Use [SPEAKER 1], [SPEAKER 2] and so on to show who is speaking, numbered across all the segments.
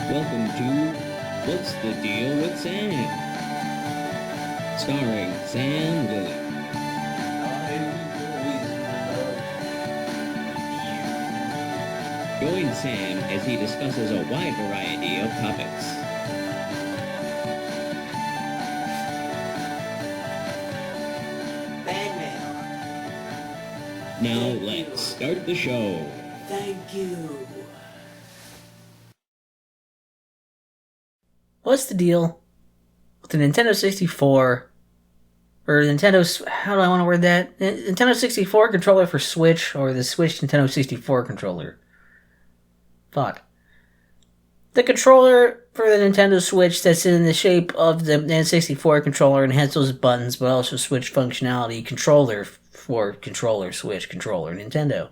[SPEAKER 1] Welcome to What's the Deal with Sam? Starring Sam Lilly. Join Sam as he discusses a wide variety of topics.
[SPEAKER 2] Batman.
[SPEAKER 1] Now let's start the show.
[SPEAKER 2] Thank you.
[SPEAKER 3] What's the deal with the Nintendo 64, or Nintendo's, how do I want to word that? Nintendo 64 controller for Switch, or the Switch Nintendo 64 controller? Fuck. The controller for the Nintendo Switch that's in the shape of the N64 controller and has those buttons, but also Switch functionality, controller for controller, Switch controller, Nintendo.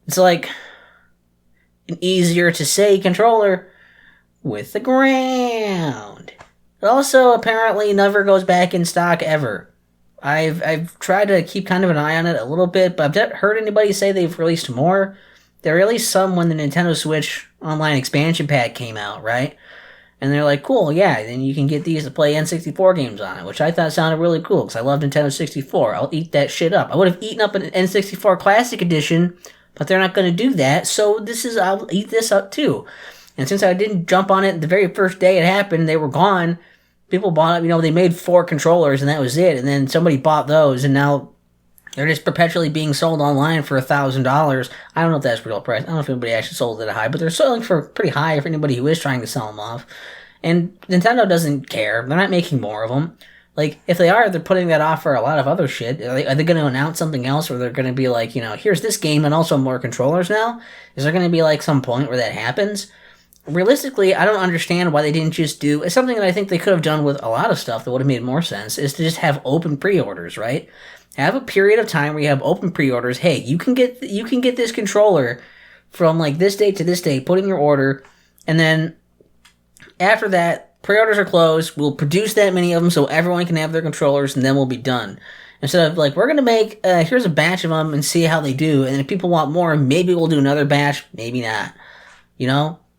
[SPEAKER 3] It's like an easier to say controller with the ground. It also apparently never goes back in stock ever. I've tried to keep kind of an eye on it a little bit, but I've not heard anybody say they've released more. They released some when the Nintendo Switch Online expansion pack came out, right? And they're like, cool, yeah, then you can get these to play N64 games on it, which I thought sounded really cool, because I love Nintendo 64. I'll eat that shit up. I would have eaten up an N64 Classic Edition, but they're not going to do that, so I'll eat this up too. And since I didn't jump on it the very first day it happened, they were gone. People bought it, they made 4 controllers and that was it. And then somebody bought those and now they're just perpetually being sold online for $1,000. I don't know if that's real price. I don't know if anybody actually sold it at high, but they're selling for pretty high for anybody who is trying to sell them off. And Nintendo doesn't care. They're not making more of them. Like, if they are, they're putting that off for a lot of other shit. Are they going to announce something else where they're going to be like, here's this game and also more controllers now? Is there going to be like some point where that happens? Realistically, I don't understand why they didn't just do... It's something that I think they could have done with a lot of stuff that would have made more sense, is to just have open pre-orders, right? Have a period of time where you have open pre-orders. Hey, you can get this controller from like this date to this date, put in your order, and then after that, pre-orders are closed, we'll produce that many of them so everyone can have their controllers, and then we'll be done. Instead of like, we're going to make, here's a batch of them and see how they do, and if people want more, maybe we'll do another batch, maybe not.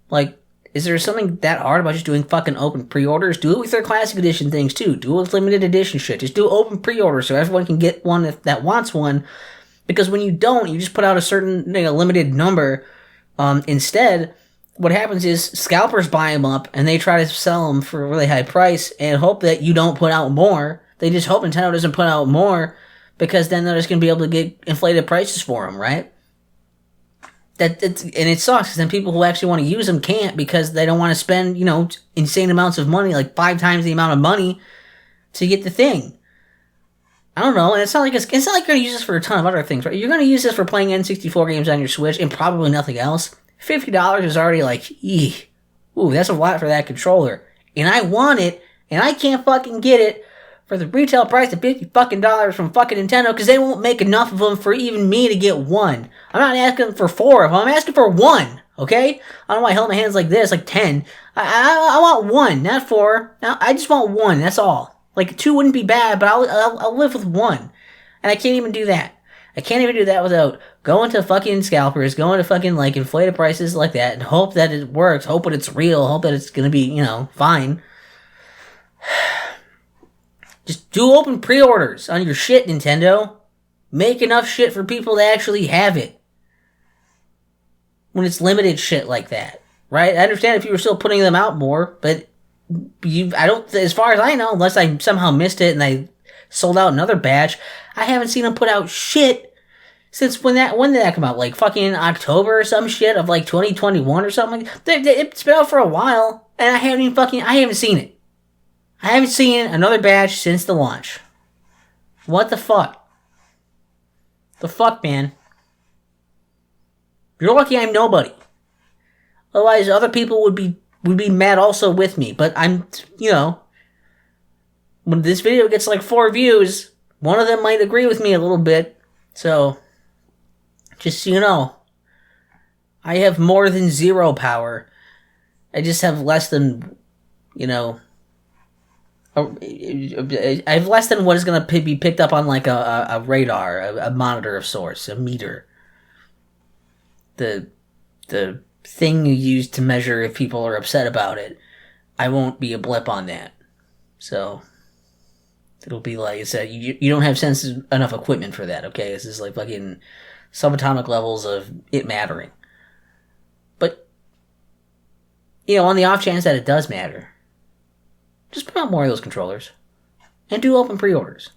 [SPEAKER 3] Like, is there something that hard about just doing fucking open pre-orders? Do it with their classic edition things too. Do it with limited edition shit. Just do open pre-orders so everyone can get one that wants one. Because when you don't, you just put out a certain limited number. Instead, what happens is scalpers buy them up and they try to sell them for a really high price and hope that you don't put out more. They just hope Nintendo doesn't put out more because then they're just going to be able to get inflated prices for them, right? And it sucks because then people who actually want to use them can't because they don't want to spend, insane amounts of money, like 5 times the amount of money to get the thing. I don't know, and it's not like you're going to use this for a ton of other things, right? You're going to use this for playing N64 games on your Switch and probably nothing else. $50 is already like, ooh, that's a lot for that controller. And I want it, and I can't fucking get it for the retail price of $50 fucking dollars from fucking Nintendo because they won't make enough of them for even me to get one. I'm not asking for 4 of them. I'm asking for 1. Okay? I don't know why I held my hands like this, like 10. I want 1, not 4. Now I just want 1. That's all. Like 2 wouldn't be bad, but I'll live with 1. And I can't even do that. I can't even do that without going to fucking scalpers, going to fucking like inflated prices like that, and hope that it works, hope that it's real, hope that it's gonna be fine. Just do open pre-orders on your shit, Nintendo. Make enough shit for people to actually have it. When it's limited shit like that, right? I understand if you were still putting them out more, but as far as I know, unless I somehow missed it and I sold out another batch, I haven't seen them put out shit since when did that come out? Like fucking October or some shit of like 2021 or something? It's been out for a while, and I haven't seen it. I haven't seen another batch since the launch. What the fuck? The fuck, man? You're lucky I'm nobody. Otherwise, other people would be mad also with me. But I'm, when this video gets like 4 views, one of them might agree with me a little bit. So, just so you know, I have more than 0 power. I just have less than, I have less than what is going to be picked up on like a radar, a monitor of sorts, a meter. The thing you use to measure if people are upset about it, I won't be a blip on that. So it'll be like I said, you don't have enough equipment for that, okay? This is like fucking subatomic levels of it mattering. But, on the off chance that it does matter, just put out more of those controllers. And do open pre-orders.